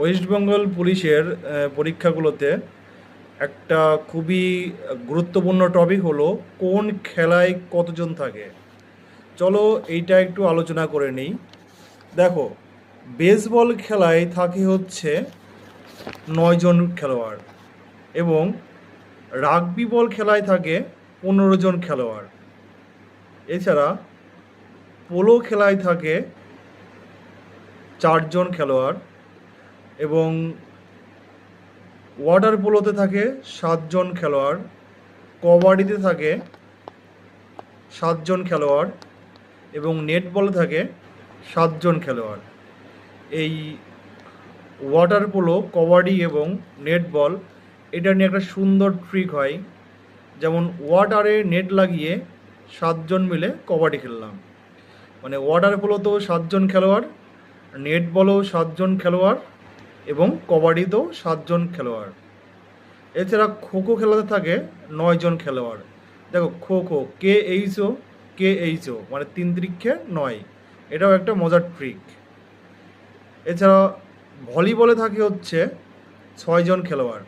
West Bengal পুলিশের পরীক্ষাগুলোতে একটা খুবই গুরুত্বপূর্ণ টপিক হলো কোন খেলায় কতজন থাকে। চলো এইটা একটু আলোচনা করে নিই। দেখো, বেসবল খেলায় থাকে হচ্ছে 9 জন খেলোয়াড় এবং রাগবি বল খেলায় থাকে 15 জন খেলোয়াড়। এছাড়া পোলো খেলায় থাকে 4 জন খেলোয়াড় এবং ওয়াটার পোলোতে থাকে 7 জন খেলোয়াড়, কবাডিতে থাকে 7 জন খেলোয়াড় এবং নেটবলে থাকে 7 জন খেলোয়াড়। এই ওয়াটার পোলো, কবাডি এবং নেটবল এটা নিয়ে একটা সুন্দর ট্রিক হয়। যেমন ওয়াটারে নেট লাগিয়ে 7 জন মিলে কবাডি খেললাম, মানে ওয়াটার পোলোতেও 7 জন খেলোয়াড়, নেটবলেও 7 জন খেলোয়াড় এবং কবাডিতেও 7 জন খেলোয়াড়। এছাড়া খোখো খেলাতে থাকে 9 জন খেলোয়াড়। দেখো, খোখো KHO মানে 3 3 9, এটাও একটা মজার ট্রিক। এছাড়া ভলিবলে থাকে হচ্ছে 6 জন খেলোয়াড়।